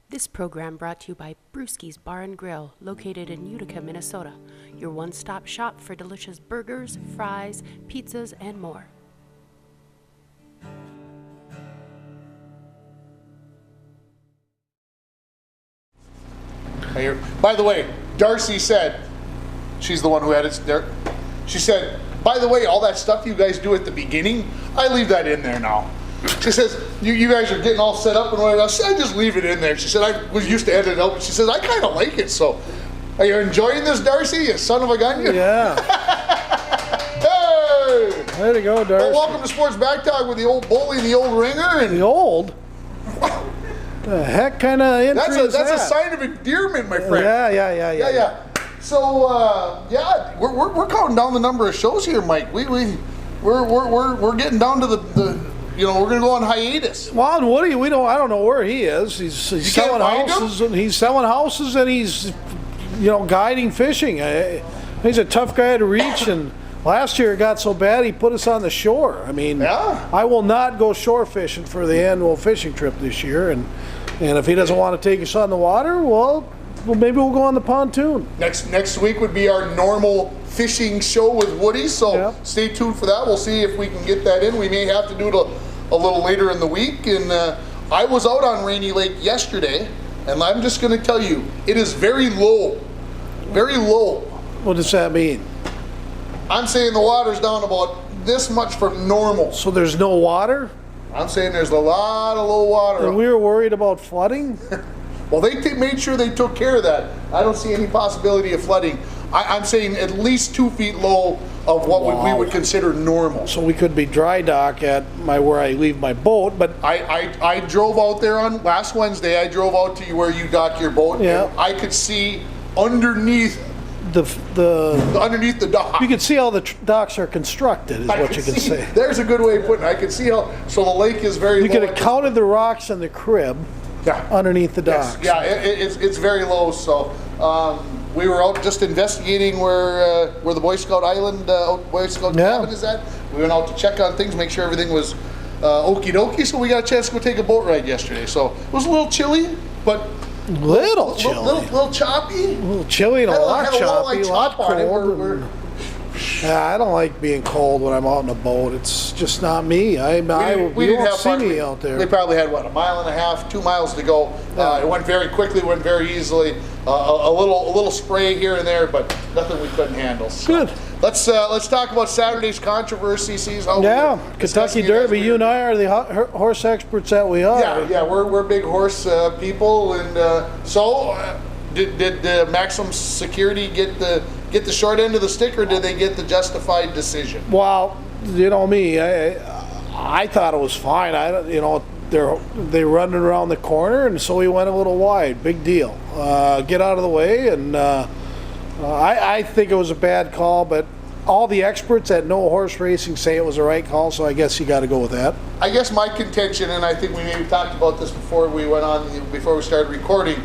This program brought to you by Brewski's Bar and Grill, located in Utica, Minnesota. Your one-stop shop for delicious burgers, fries, pizzas, and more. By the way, Darcy said, she's the one who had it there. She said, by the way, all that stuff you guys do at the beginning, I leave that in there now. She says, you guys are getting all set up and whatever. I said, I just leave it in there. She said, I was used to edit it out, but she says, I kind of like it. So, are you enjoying this, Darcy, you son of a gun? Yeah. Hey! Way to go, Darcy. Well, welcome to Sports Back Talk with the old bully and the old ringer. And the old? The heck kind of entry is that's that? a sign of endearment, my friend. Yeah. So we're counting down the number of shows here, Mike. We're getting down to the we're gonna go on hiatus. Well, and Woody, I don't know where he is. He's selling houses, and he's guiding fishing. He's a tough guy to reach, and last year it got so bad he put us on the shore. I mean, yeah. I will not go shore fishing for the annual fishing trip this year, and if he doesn't want to take us on the water, well, maybe we'll go on the pontoon. Next week would be our normal fishing show with Woody, so Stay tuned for that. We'll see if we can get that in. We may have to do it a little later in the week. And I was out on Rainy Lake yesterday, and I'm just going to tell you, it is very low. Very low. What does that mean? I'm saying the water's down about this much from normal. So there's no water? I'm saying there's a lot of low water. And we were worried about flooding? Well, they made sure they took care of that. I don't see any possibility of flooding. I'm saying at least 2 feet low of what we would consider normal. So we could be dry dock at where I leave my boat, but I drove out there on last Wednesday. I drove out to where you dock your boat. Yeah. And I could see underneath underneath the dock. You can see how the docks are constructed, is what you can say. There's a good way of putting it. I can see how. So the lake is very low. You could have counted the rocks in the crib. Yeah. Underneath the docks. Yes. Yeah, it's very low. So we were out just investigating where the Boy Scout Island, Boy Scout cabin is at. We went out to check on things, make sure everything was okie dokie. So we got a chance to go take a boat ride yesterday. So it was a little chilly, but little chilly, little choppy, a little chilly and a lot choppy, a lot cold. Yeah, I don't like being cold when I'm out in a boat. It's just not me. You won't see me out there. We probably had, a mile and a half, 2 miles to go. It went very quickly, went very easily. A little spray here and there, but nothing we couldn't handle. So good. Let's talk about Saturday's controversy. Kentucky Derby. You and I are the horse experts that we are. Yeah, we're big horse people, and did Maximum Security get the short end of the stick, or did they get the justified decision? Well, you know me, I thought it was fine. They run it around the corner, and so he went a little wide. Big deal. Get out of the way, and I think it was a bad call, but all the experts that know horse racing say it was the right call, so I guess you got to go with that. I guess my contention, and I think we maybe talked about this before we started recording,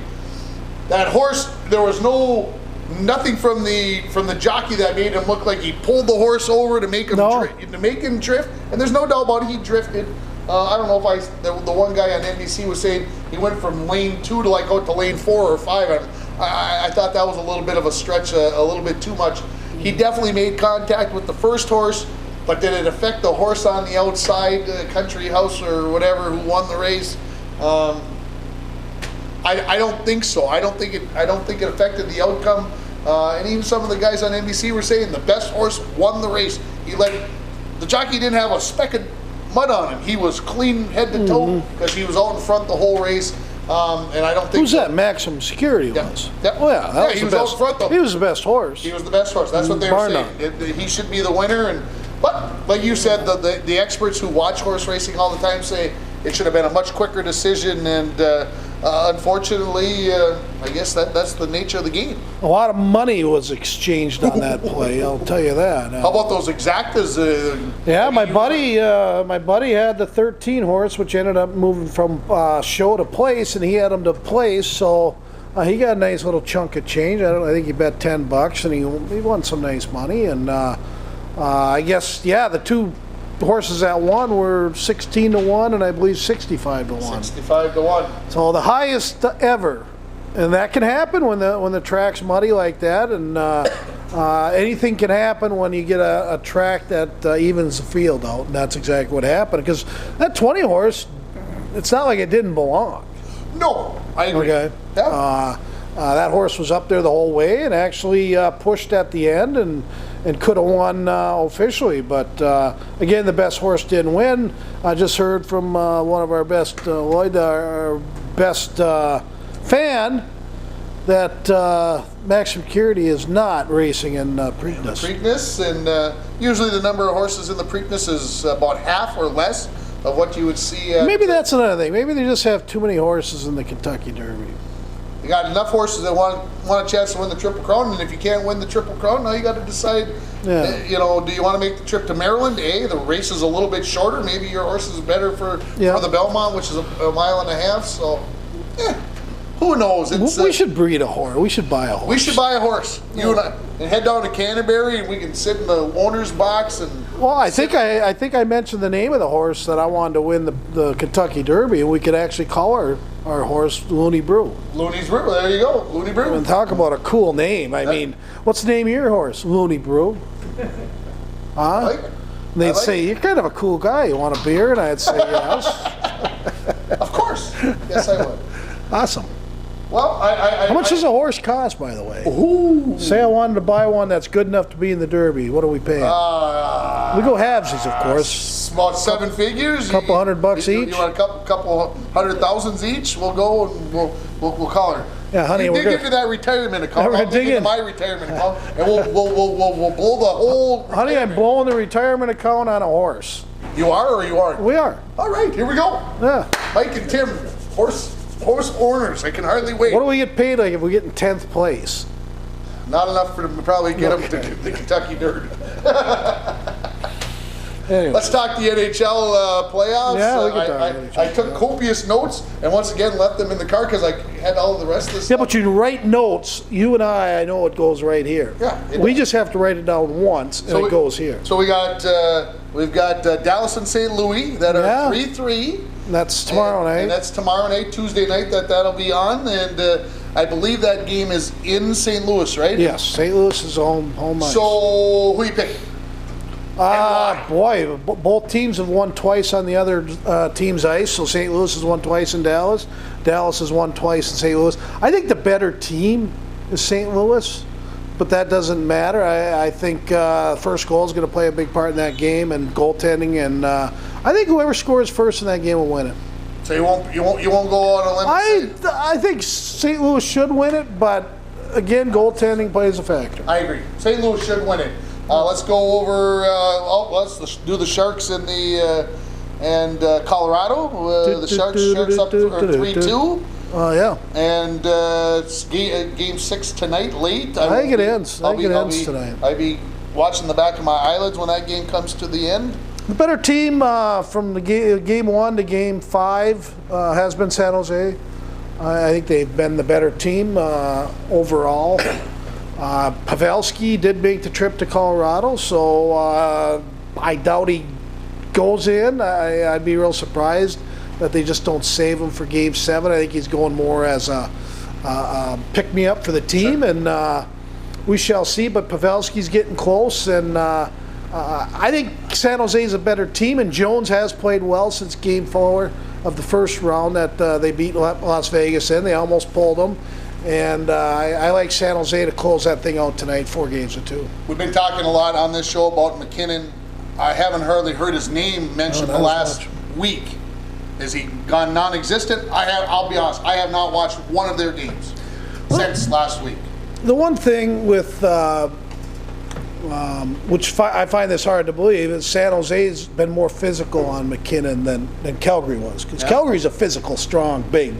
that horse, there was nothing from the jockey that made him look like he pulled the horse over to make him drift, and there's no doubt about it, he drifted. I don't know if the one guy on NBC was saying he went from lane 2 to out to lane 4 or 5. I thought that was a little bit of a stretch, a little bit too much. He definitely made contact with the first horse, but did it affect the horse on the outside, Country House or whatever, who won the race? I don't think so. I don't think it affected the outcome. And even some of the guys on NBC were saying the best horse won the race. The jockey didn't have a speck of mud on him. He was clean head to toe because he was out in front the whole race. And I don't think. Who's that? Maximum Security was. He was out front though. He was the best horse. He was the best horse. That's what they were saying. He should be the winner. But like you said, the experts who watch horse racing all the time say it should have been a much quicker decision, and unfortunately, I guess that's the nature of the game. A lot of money was exchanged on that play. I'll tell you that. How about those exactas? My buddy had the 13 horse, which ended up moving from show to place, and he had him to place. So he got a nice little chunk of change. I think he bet $10, and he won some nice money. And I guess the two horses that won were 16-1 and I believe 65-1. 65-1. So the highest ever, and that can happen when the track's muddy like that, and anything can happen when you get a track that evens the field out, and that's exactly what happened. Because that 20 horse, it's not like it didn't belong. No, I agree. Okay. Yeah. That horse was up there the whole way and actually pushed at the end and could have won officially. But again, the best horse didn't win. I just heard from one of our best, Lloyd, our best fan, that Max Security is not racing in Preakness. Preakness, and usually the number of horses in the Preakness is about half or less of what you would see. Maybe that's another thing. Maybe they just have too many horses in the Kentucky Derby. You got enough horses that want a chance to win the Triple Crown, and if you can't win the Triple Crown, now you got to decide. Yeah. You know, do you want to make the trip to Maryland? The race is a little bit shorter. Maybe your horse is better for the Belmont, which is a mile and a half. So, who knows? We should breed a horse. We should buy a horse. We should buy a horse. You and I, and head down to Canterbury, and we can sit in the owner's box and. Well, I think I mentioned the name of the horse that I wanted to win the Kentucky Derby, and we could actually call our horse Looney Brew. Looney's Brew. There you go, Looney Brew. And talk about a cool name. I mean, what's the name of your horse? Looney Brew. Huh? I like it. And they'd say, "You're kind of a cool guy. You want a beer?" And I'd say, "Yes." Of course. Yes, I would. Awesome. Well, How much does a horse cost, by the way? Ooh. Say I wanted to buy one that's good enough to be in the Derby. What are we paying? We go halvesies, of course. About 7 figures. A couple $100 each. You want a couple 100,000 each? We'll go and we'll call her. Yeah, honey, you we're dig gonna- into that retirement account. We're I'll gonna dig dig into in. my retirement account, and we'll blow the whole. Honey, I'm blowing the retirement account on a horse. You are or you aren't? We are. All right, here we go. Yeah. Mike and Tim, horse owners. I can hardly wait. What do we get paid like if we get in 10th place? Not enough for them to probably get them to the Kentucky Derby. Anyway. Let's talk the NHL playoffs. Yeah, we can talk NHL. I took copious notes and once again left them in the car because I had all of the rest of this Yeah, stuff. but you write notes. You and I know it goes right here. Yeah, it We does. just have to write it down once, and So it goes here. So we've got Dallas and St. Louis that are Yeah. 3-3. That's tomorrow night. And that's tomorrow night, Tuesday night that'll be on. And I believe that game is in St. Louis, right? Yes, St. Louis is home ice. So who you pick? Boy, both teams have won twice on the other team's ice. So St. Louis has won twice in Dallas. Dallas has won twice in St. Louis. I think the better team is St. Louis, but that doesn't matter. I think first goal is going to play a big part in that game, and goaltending, and I think whoever scores first in that game will win it. So you won't go on a limb and say- I think St. Louis should win it, but again, goaltending plays a factor. I agree. St. Louis should win it. Let's go over. Let's do the Sharks and Colorado. The Sharks up 3-2. Yeah. And it's game 6 tonight, late. I think it ends. I think it ends tonight. I'll be watching the back of my eyelids when that game comes to the end. The better team from the game 1 to game 5 has been San Jose. I think they've been the better team overall. Pavelski did make the trip to Colorado, so I doubt he goes in. I'd be real surprised that they just don't save him for game 7. I think he's going more as a pick-me-up for the team, and we shall see. But Pavelski's getting close, and I think San Jose is a better team, and Jones has played well since game 4 of the first round that they beat Las Vegas in. They almost pulled them. And I like San Jose to close that thing out tonight, 4-2. We've been talking a lot on this show about McKinnon. I haven't hardly heard his name mentioned the last week. Has he gone non-existent? I'll be honest, I have not watched one of their games since last week. The one thing with, which I find this hard to believe, is San Jose's been more physical on McKinnon than Calgary was. Because Calgary's a physical, strong, big,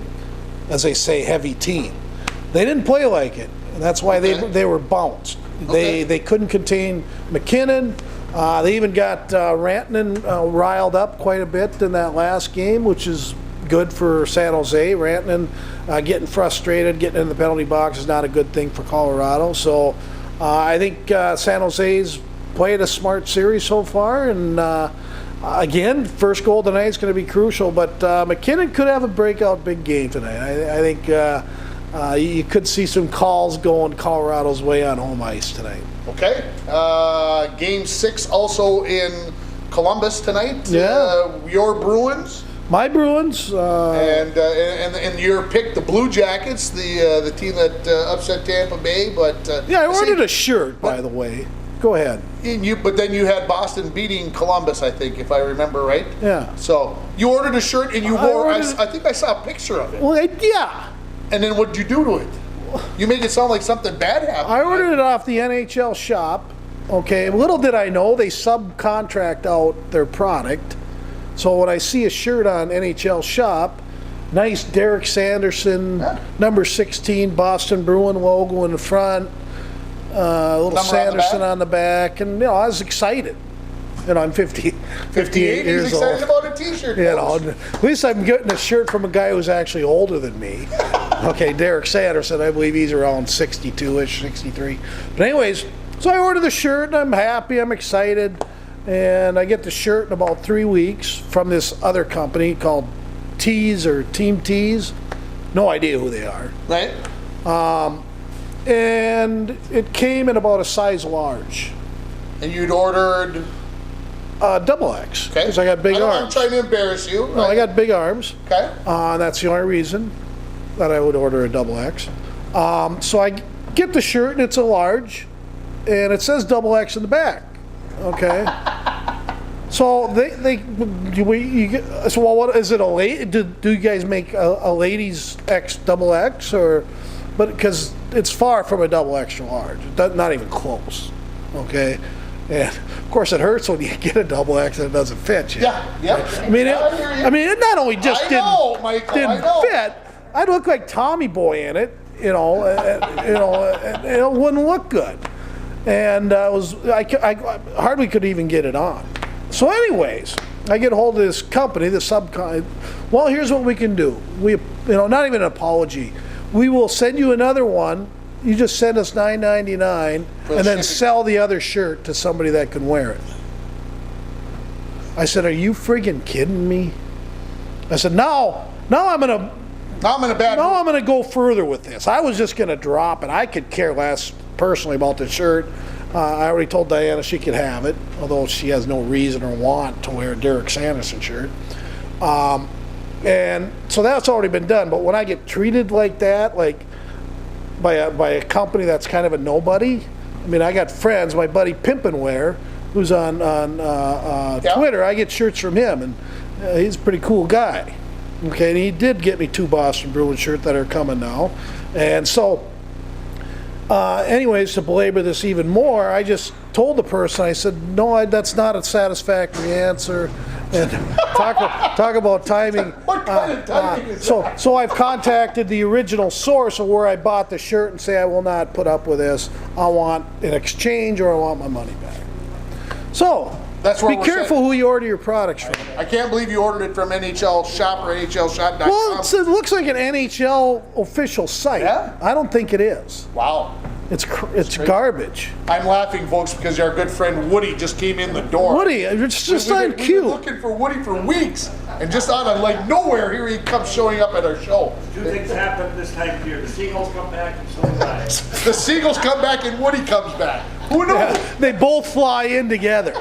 as they say, heavy team. They didn't play like it, and that's why they were bounced. They couldn't contain McKinnon. They even got Rantanen riled up quite a bit in that last game, which is good for San Jose. Rantanen getting frustrated, getting in the penalty box is not a good thing for Colorado. So I think San Jose's played a smart series so far, and again, first goal tonight is going to be crucial, but McKinnon could have a breakout big game tonight. I think you could see some calls going Colorado's way on home ice tonight. Okay. Game 6 also in Columbus tonight. Yeah. Your Bruins. My Bruins. And your pick, the Blue Jackets, the team that upset Tampa Bay. But yeah, I ordered a shirt, by the way. Go ahead. But then you had Boston beating Columbus, I think, if I remember right. Yeah. So you ordered a shirt and you wore. I think I saw a picture of it. Well, yeah. And then what did you do to it? You make it sound like something bad happened. I ordered it off the NHL shop. Okay. Little did I know they subcontract out their product. So when I see a shirt on NHL shop, nice Derek Sanderson, number 16 Boston Bruin logo in the front, little Sanderson on the back, and I was excited. I'm 58 years He's excited old. about a T-shirt. At least I'm getting a shirt from a guy who's actually older than me. Okay, Derek Sanderson, I believe he's around 62-ish, 63. But anyways, so I ordered the shirt, and I'm happy, I'm excited. And I get the shirt in about 3 weeks from this other company called Tees or Team Tees. No idea who they are. Right. And it came in about a size large. And you'd ordered double X. Okay. Because I got big arms. I'm trying to embarrass you. No, I got big arms. Okay. That's the only reason that I would order a double X. So I get the shirt and it's a large, and it says double X in the back. Okay. So so what is it, a lady? Do you guys make a ladies X double X, or? But because it's far from a double extra large, not even close. Okay. And of course, it hurts when you get a double X and it doesn't fit you. Yeah. I mean, it not only just didn't fit. I'd look like Tommy Boy in it. It wouldn't look good. And I hardly could even get it on. So anyways, I get a hold of this company, the subcon. Well, here's what we can do. We, not even an apology. We will send you another one. You just send us $9.99 and then sell the other shirt to somebody that can wear it. I said, are you friggin' kidding me? I said, now I'm gonna go further with this. I was just gonna drop it. I could care less personally about the shirt. I already told Diana she could have it, although she has no reason or want to wear a Derek Sanderson shirt. And so that's already been done. But when I get treated like that, like by a company that's kind of a nobody, I mean, I got friends. My buddy Pimpinware, who's on Twitter, I get shirts from him, and he's a pretty cool guy. Okay, and he did get me 2 Boston Bruins shirts that are coming now, and so. Anyways, to belabor this even more, I just told the person, I said, no, that's not a satisfactory answer. And talk about timing. What kind of timing is that? So I've contacted the original source of where I bought the shirt and say I will not put up with this. I want an exchange or I want my money back. So That's where be careful who you order your products from. I can't believe you ordered it from NHL Shop or NHLShop.com. Well, it looks like an NHL official site. Yeah? I don't think it is. Wow. It's garbage. I'm laughing, folks, because our good friend Woody just came in the door. Woody, it's just We've cute. been looking for Woody for weeks, and just out of nowhere, here he comes showing up at our show. 2 things happen this time of year. The Seagulls come back and so do I. The Seagulls come back and Woody comes back. Who knew? Yeah, they both fly in together.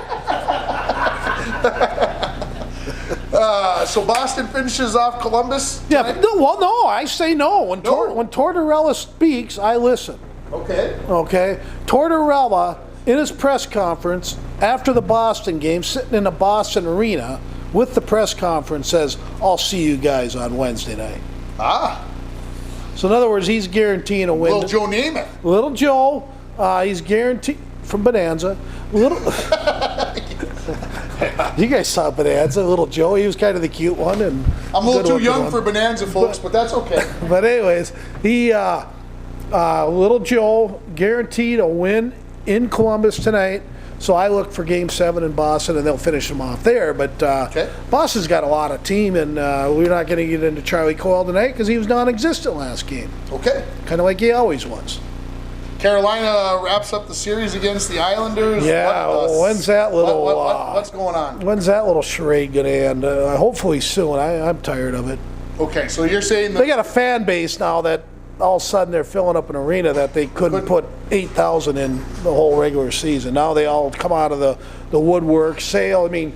So Boston finishes off Columbus Yeah, tonight? but no, I say no. When Tortorella speaks, I listen. Okay. Okay? Tortorella, in his press conference after the Boston game, sitting in the Boston arena with the press conference, says, I'll see you guys on Wednesday night. Ah. So in other words, he's guaranteeing a win. Little Joe Namath. Little Joe, he's guaranteed, from Bonanza. You guys saw Bonanza, Little Joe. He was kind of the cute one. And I'm a little too young for Bonanza, folks, but that's okay. But anyways, Little Joe guaranteed a win in Columbus tonight. So I look for Game 7 in Boston, and they'll finish them off there. But Okay. Boston's got a lot of team, and we're not going to get into Charlie Coyle tonight because he was non-existent last game, Okay. kind of like he always was. Carolina wraps up the series against the Islanders. Yeah, when's that little? What's going on? When's that little charade gonna end? Hopefully soon. I'm tired of it. Okay, so you're saying They that got a fan base now that all of a sudden they're filling up an arena that they couldn't put 8,000 in the whole regular season. Now they all come out of the woodwork. Sale. I mean,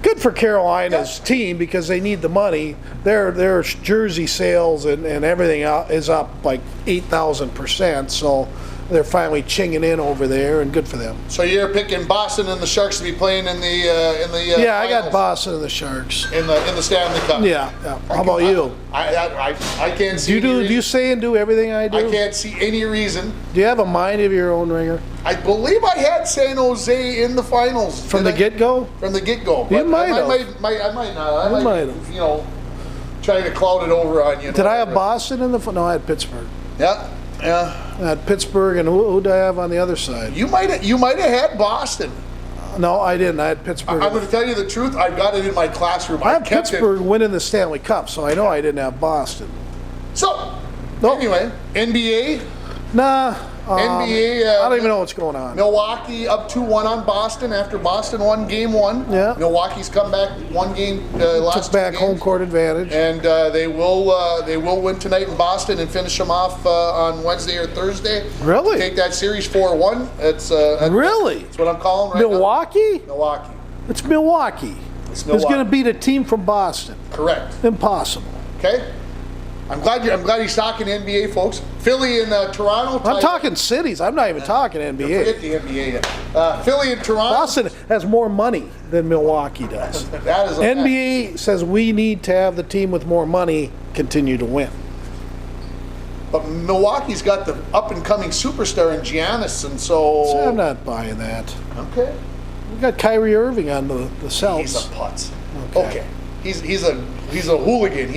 good for Carolina's team because they need the money. Their jersey sales and everything is up like 8,000%. So they're finally chinging in over there, and good for them. so you're picking Boston and the Sharks to be playing in the Yeah, I got finals Boston and the Sharks. in the Stanley Cup. Yeah. How about you? I can't see. Do any you say and do everything I do? I can't see any reason. Do you have a mind of your own, Ringer? I believe I had San Jose in the finals From the get-go? From the get-go. You might have. I might not. I might might, have. Trying to cloud it over on you. Did I have Boston in the? No, I had Pittsburgh. Yeah. I had Pittsburgh, and who did I have on the other side? You might have had Boston. No, I didn't. I had Pittsburgh. I'm going to tell you the truth. I've got it in my classroom. I have kept Pittsburgh winning the Stanley Cup, so I know I didn't have Boston. So, No. anyway, NBA. Nah. NBA. I don't even know what's going on. Milwaukee up 2-1 on Boston after Boston won Game 1. Yeah. Milwaukee's come back one game last Took back two home games. court advantage. And they will win tonight in Boston and finish them off on Wednesday or Thursday. Really? Take that series 4-1. Really? That's what I'm calling right Milwaukee? now. Milwaukee. It's Milwaukee. It's It's Milwaukee. going to beat a team from Boston. Correct. Impossible. Okay. I'm glad he's talking NBA, folks. Philly and Toronto. I'm talking cities. I'm not even talking Forget NBA. the NBA. Yet. Philly and Toronto. Boston has more money than Milwaukee does. That is a fact. NBA says we need to have the team with more money continue to win. But Milwaukee's got the up-and-coming superstar in Giannis, and So I'm so... not buying that. Okay. We got Kyrie Irving on the He's Celts. a putz. Okay. Okay. He's a hooligan.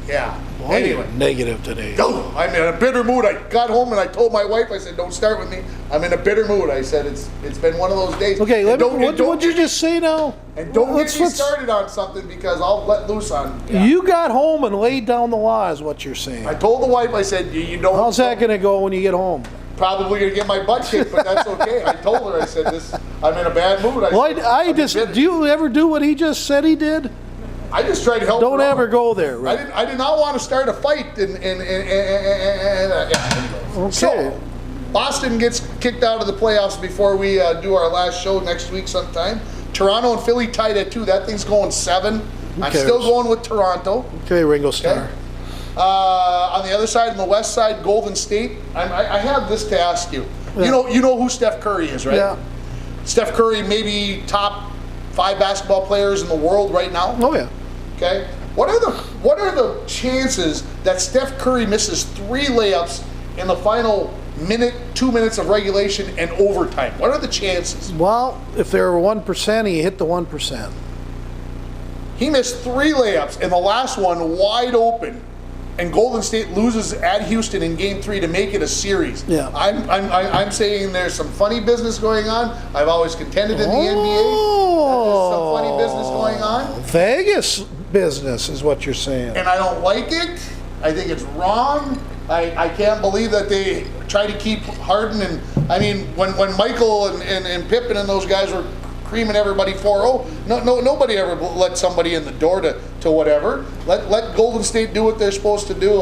Yeah. Boy, Anyway. you're negative today. Oh, I'm in a bitter mood. I got home and I told my wife, I said, don't start with me. I'm in a bitter mood. I said, it's been one of those days. Okay, And what'd you just say now? And don't Let's- get me let's- started on something because I'll let loose on. Yeah. You got home and laid down the law is what you're saying. I told the wife, I said, you don't. How's that going to go when you get home? Probably gonna get my butt kicked, but that's okay. I told her, I said, I'm in a bad mood. Well, said, I I'm just, bitter. do you ever do what he just said he did? I just tried to help. Don't her ever out. go there, right? I did not want to start a fight. Okay. So, Boston gets kicked out of the playoffs before we do our last show next week sometime. Toronto and Philly tied at 2. That thing's going 7. I'm cares? still going with Toronto. Okay, Ringo Starr. Okay. On the other side, on the west side, Golden State. I have this to ask you. Yeah. You know who Steph Curry is, right? Yeah. Steph Curry, maybe top 5 basketball players in the world right now. Oh, yeah. Okay. What are the chances that Steph Curry misses 3 layups in the final 2 minutes of regulation and overtime? What are the chances? Well, if there were 1%, he hit the 1%. He missed 3 layups and the last one wide open, and Golden State loses at Houston in Game 3 to make it a series. Yeah. I'm saying there's some funny business going on. I've always contended in the NBA that there's some funny business going on. Vegas business is what you're saying. And I don't like it. I think it's wrong. I can't believe that they try to keep Harden. And I mean, when Michael and Pippen and those guys were creaming everybody 4-0, nobody ever let somebody in the door to whatever. Let Golden State do what they're supposed to do.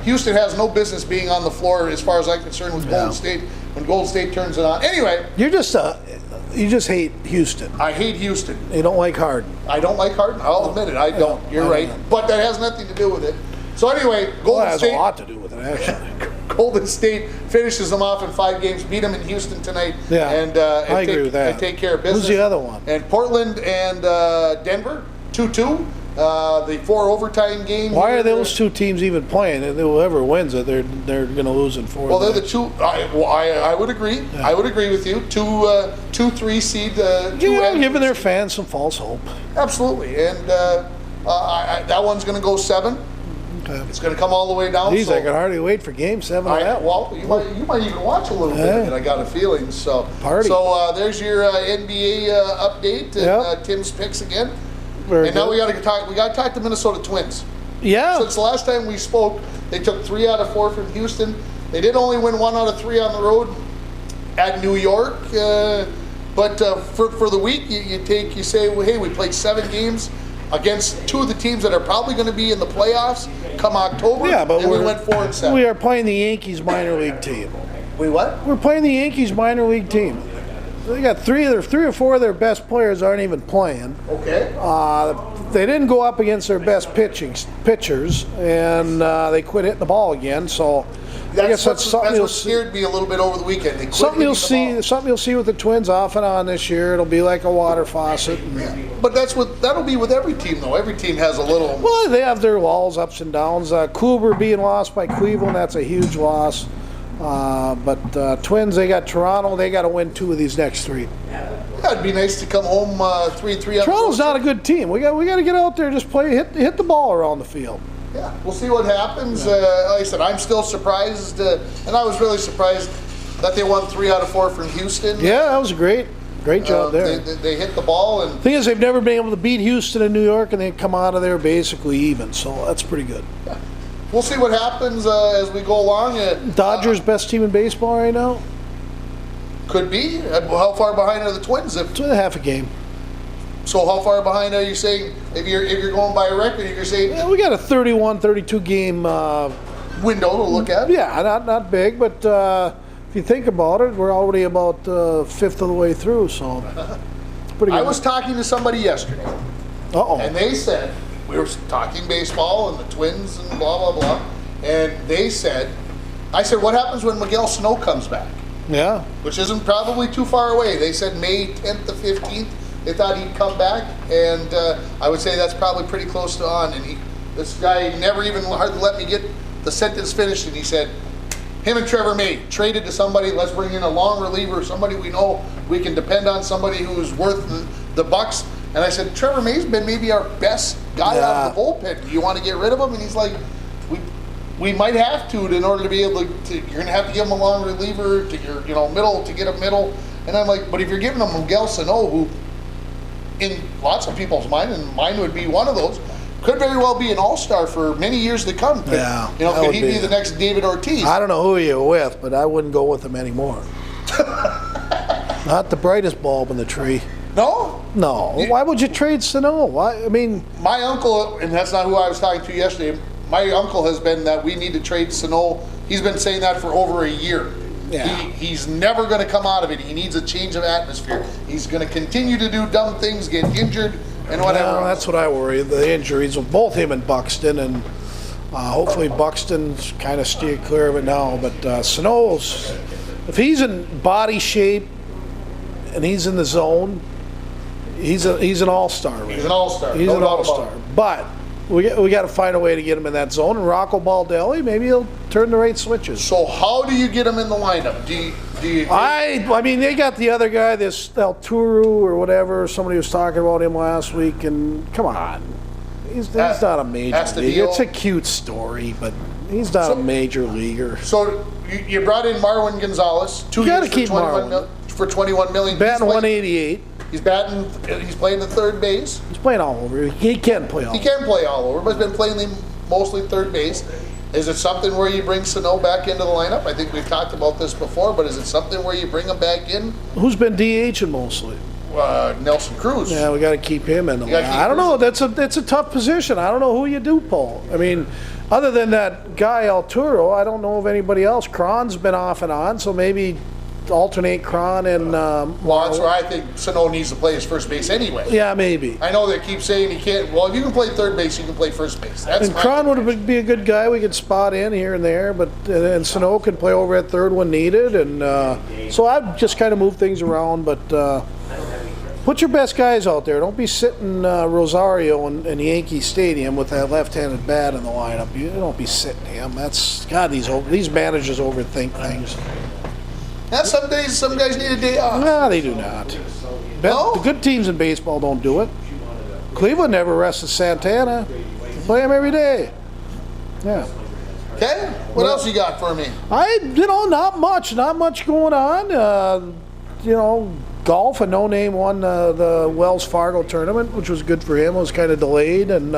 Houston has no business being on the floor as far as I'm concerned with Golden State when Golden State turns it on. Anyway, You just hate Houston. I hate Houston. You don't like Harden. I don't like Harden. I'll admit it. I don't. You're right. But that has nothing to do with it. So anyway, Well, Golden that has State. a lot to do with it, actually. Golden State finishes them off in 5 games, beat them in Houston tonight, Yeah, and I agree with that. and take care of business. Who's the other one? And Portland and Denver, 2-2. The 4 overtime game. Why here. are those 2 teams even playing? And whoever wins it, they're going to lose in 4. Well, they're the 2. I would agree. Yeah. I would agree with you. 2-3 seed. 2 Yeah, and giving their 3 fans some false hope. absolutely, and that one's going to go 7. Okay. It's going to come all the way down. Geez, so I can hardly wait for Game 7 of that. well, you might even watch a little bit of it. I got a feeling. So, Party. So there's your NBA update and Yep. Tim's picks again. Very And now good. we got to talk. We got to talk to Minnesota Twins. Yeah. Since the last time we spoke, they took 3 out of 4 from Houston. They did only win 1 out of 3 on the road at New York. But for the week, you say, well, hey, we played 7 games against 2 of the teams that are probably going to be in the playoffs come October. Yeah, but and we went 4-7. We are playing the Yankees minor league team. We what? We're playing the Yankees minor league team. They got 3 or 4 of their best players aren't even playing. Okay. They didn't go up against their best pitchers, and they quit hitting the ball again. So I guess that's something what scared me a little bit over the weekend. They quit something you'll hitting the ball. see. Something you'll see with the Twins off and on this year. It'll be like a water faucet. But that'll be with every team, though. Every team has a little. Well, they have their lulls, ups and downs. Kluber being lost by Cleveland, that's a huge loss. But Twins, they got Toronto. They got to win 2 of these next 3. Yeah, it'd be nice to come home 3-3. Toronto's not a good team. We got to get out there, just play, hit the ball around the field. Yeah, we'll see what happens. Like I said, I'm still surprised, and I was really surprised that they won 3 out of 4 from Houston. Yeah, that was a great job there. They hit the ball, and Thing is, they've never been able to beat Houston and New York, and they come out of there basically even. So that's pretty good. yeah. We'll see what happens as we go along. Dodgers best team in baseball right now. Could be. How far behind are the Twins? It's a half a game. So how far behind are you saying? If you're going by a record, you're saying Yeah, we got a 31-32 game. window to look at. Yeah, not big, but if you think about it, we're already about 1/5 of the way through. So it's pretty good. I was talking to somebody yesterday, and they said we were talking baseball and the Twins and blah blah blah, and they said, I said, what happens when Miguel Sano comes back? Yeah. Which isn't probably too far away. They said May 10th to 15th. They thought he'd come back, and I would say that's probably pretty close to on. And this guy never even hardly let me get the sentence finished, and he said, him and Trevor May traded to somebody. Let's bring in a long reliever, somebody we know we can depend on, somebody who's worth the bucks. And I said, Trevor May's been maybe our best guy out of the bullpen. Do you want to get rid of him? And he's like, we might have to in order to be able to. You're going to have to give him a long reliever to your middle to get a middle. And I'm like, but if you're giving him Miguel Sano, who in lots of people's mind, and mine would be one of those, could very well be an all-star for many years to come. Could, Yeah, could he be the next David Ortiz? I don't know who you're with, but I wouldn't go with him anymore. Not the brightest bulb in the tree. No? No. Why would you trade Sano? Why? I mean, My uncle, and that's not who I was talking to yesterday, my uncle has been that we need to trade Sano. He's been saying that for over a year. Yeah. He's never going to come out of it. He needs a change of atmosphere. He's going to continue to do dumb things, get injured, and whatever. well, that's what I worry. The injuries of both him and Buxton, and hopefully Buxton's kind of steered clear of it now. But Sano's, if he's in body shape and he's in the zone, he's an all-star. Right? He's an all-star. He's no an doubt all-star. about it. But we got to find a way to get him in that zone. And Rocco Baldelli, maybe he'll turn the right switches. So how do you get him in the lineup? Do you I mean, they got the other guy, this Alturu or whatever. Somebody was talking about him last week, and come on, he's not a major leaguer. It's a cute story, but he's not a major leaguer. So you brought in Marwin Gonzalez, 2 You gotta years keep for 21 Marwin. for $21 million. Batting 188. He's playing the third base. He's playing all over. He can play all He over. can play all over, but he's been playing mostly third base. Is it something where you bring Sano back into the lineup? I think we've talked about this before, but is it something where you bring him back in? Who's been DHing mostly? Nelson Cruz. Yeah, we got to keep him in the You gotta lineup. keep I don't Cruz. know. That's a tough position. I don't know who you do, Paul. I mean, other than that guy Alturo, I don't know of anybody else. Cron's been off and on, so maybe alternate Cron and Well, that's where I think Sano needs to play his first base anyway. yeah, maybe. I know they keep saying he can't. Well, if you can play third base, you can play first base. That's And my Cron would be a good guy. We could spot in here and there, but and Sano could play over at third when needed. And so I'd just kind of move things around. But put your best guys out there. Don't be sitting Rosario in Yankee Stadium with that left-handed bat in the lineup. You don't be sitting him. That's God. These managers overthink things. Yeah, some days, some guys need a day off. No, they do not. No? The good teams in baseball don't do it. Cleveland never rested Santana. They play him every day. Yeah. Okay, what else you got for me? Not much going on. Golf, a no-name won the Wells Fargo tournament, which was good for him. It was kind of delayed, and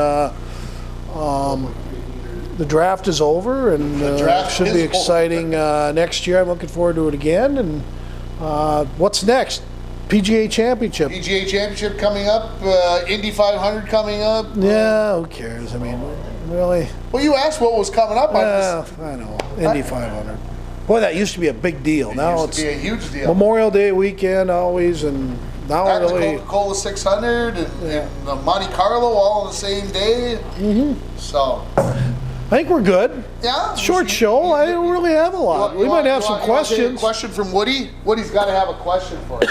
the draft is over, and draft should is be over. exciting next year. I'm looking forward to it again. And what's next? PGA Championship. PGA Championship coming up, Indy 500 coming up. Yeah, who cares? I mean, really? Well, you asked what was coming up. I know. Indy 500. Boy, that used to be a big deal. Now Used to be a huge deal. Memorial Day weekend always, and now Had the really. Coca-Cola 600 and the Monte Carlo all on the same day. Mm-hmm. So, I think we're good. yeah. Short show. I don't really have a lot. We might have some You want to take a questions. question from Woody? Woody's got to have a question for us.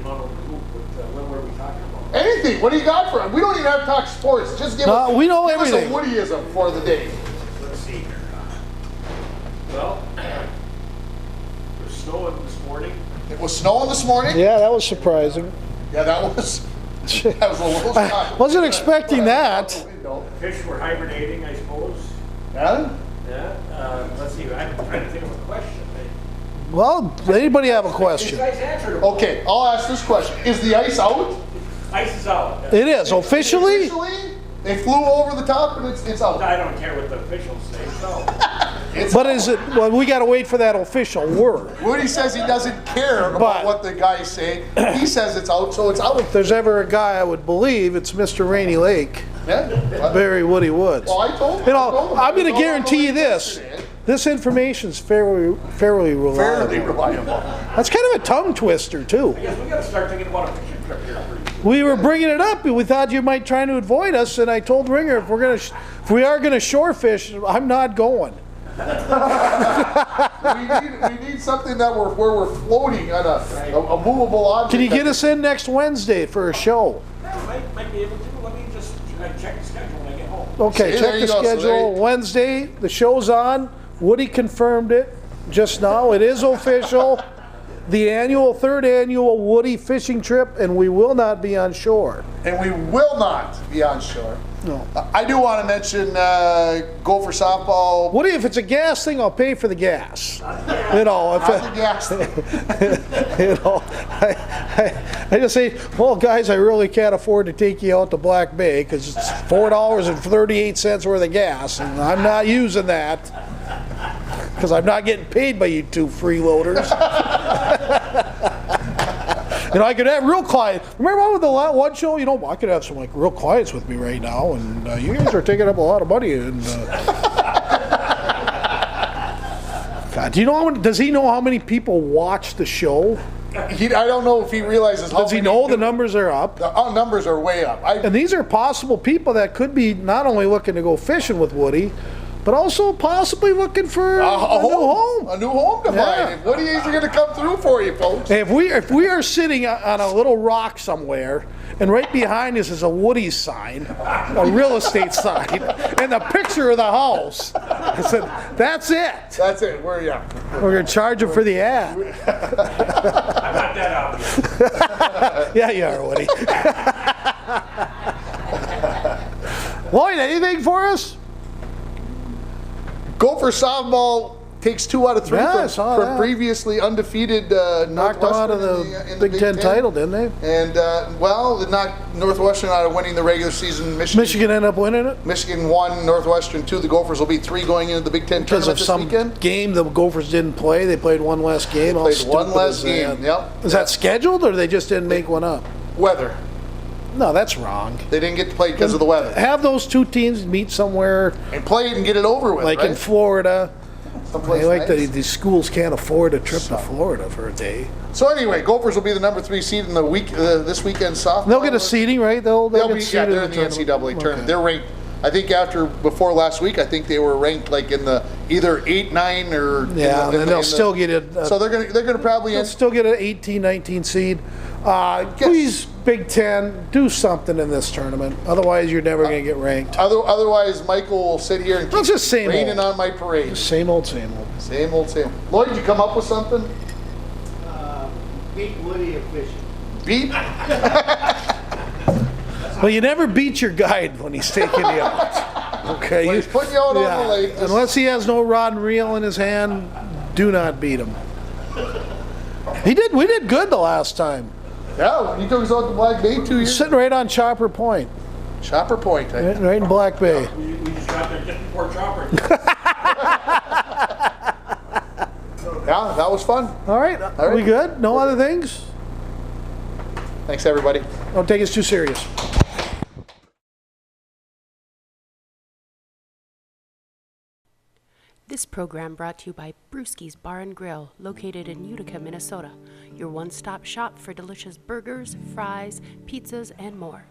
What were we talking about? Anything. What do you got for us? We don't even have to talk sports. Just give us, We know give everything. us a Woodyism for the day. Let's see here. Well, there's snowing this morning. It was snowing this morning. Yeah, that was surprising. Yeah, that was a little I shocking. wasn't expecting that. Out the window. Fish were hibernating, I suppose. Yeah? Yeah. Let's see. I'm trying to think of a question. Well, anybody have a These question? guys answered it. Okay, I'll ask this question. Is the ice out? Ice is out. It is officially. Officially? They flew over the top and it's out. I don't care what the officials say. So It's But out. is it? Well, we got to wait for that official word. Woody says he doesn't care about But- what the guys say. He says it's out, so it's out. If there's ever a guy I would believe, it's Mr. Rainy Lake, Yeah? Well, Barry Woody Woods. I told him. You I told know, him. I'm going It to was all guarantee you on the this. yesterday. This information's fairly reliable. Fairly reliable. That's kind of a tongue twister too. I guess we got to start thinking about a fishing trip here pretty soon. We were bringing it up, and we thought you might try to avoid us. And I told Ringer, if we are gonna shore fish, I'm not going. We need something that where we're floating on a movable object. Can you get us in next Wednesday for a show? Yeah, might be able to. Let me just check the schedule when I get home. Okay, See, check there the you go. So schedule. Wednesday, the show's on. Woody confirmed it just now. It is official. The third annual Woody fishing trip, and we will not be on shore. And we will not be on shore. No. I do want to mention Gopher softball. Woody, if it's a gas thing, I'll pay for the gas. You know, if How's the gas? you know, I just say, well, guys, I really can't afford to take you out to Black Bay because it's $4.38 worth of gas, and I'm not using that because I'm not getting paid by you two freeloaders. You know, I could have real clients. Remember with the one show, you know, I could have some like real clients with me right now, and you guys are taking up a lot of money. And God, do you know does he know how many people watch the show? I don't know if he realizes how Does he many know the do- numbers are up? The numbers are way up. And these are possible people that could be not only looking to go fishing with Woody, but also possibly looking for a new home. A new home to Yeah. find. What are you going to come through for you, folks? If we are sitting on a little rock somewhere, and right behind us is a Woody sign, a real estate sign, and a picture of the house, I said, that's it. That's it. We're We're gonna charge him for the ad. I got that out. Yeah, you are, Woody. Lloyd, anything for us? Gopher softball takes 2 out of 3 Yeah, I saw from that. previously undefeated Knocked them out of Northwestern the Big Ten title, didn't they? And they knocked Northwestern out of winning the regular season. Michigan ended up winning it Michigan 1, Northwestern 2. The Gophers will be 3 going into the Big Ten because tournament of this some weekend. game the Gophers didn't play. They played one less game. How Played stupid one less is game. that? Yep. Is that scheduled, or they just didn't make one up? Weather. No, that's wrong. They didn't get to play because of the weather. Have those two teams meet somewhere, And play it and get it over with, like right? in Florida. Someplace They like nice. these schools can't afford a trip to Florida for a day. So anyway, Gophers will be the number 3 seed in the this weekend softball. They'll get a seeding, right? They'll They'll get be, seeded they're in the tournament. NCAA tournament. Okay. They're ranked. I think before last week, I think they were ranked like in the either 8, 9, or Yeah, and they'll still get it. So they're gonna probably They'll end. still get an 18, 19 seed. Please, Big Ten, do something in this tournament. Otherwise, you're never going to get ranked. Otherwise, Michael will sit here and It's keep just same raining old. on my parade. Same old, same old. Same old, same. Lloyd, did you come up with something? Beat Woody of fishing. Beat? Well, you never beat your guide when he's taking you out. Okay? When he's putting you out on the lake. just- Unless he has no rod and reel in his hand, do not beat him. We did good the last time. Yeah, he took us out to Black Bay 2 years. Sitting right on Chopper Point. Chopper Point. Right in Black Bay. We just got there just before Chopper. Yeah, that was fun. All right. Are we good? No other things? Thanks, everybody. Don't take us too serious. This program brought to you by Brewski's Bar and Grill, located in Utica, Minnesota. Your one-stop shop for delicious burgers, fries, pizzas, and more.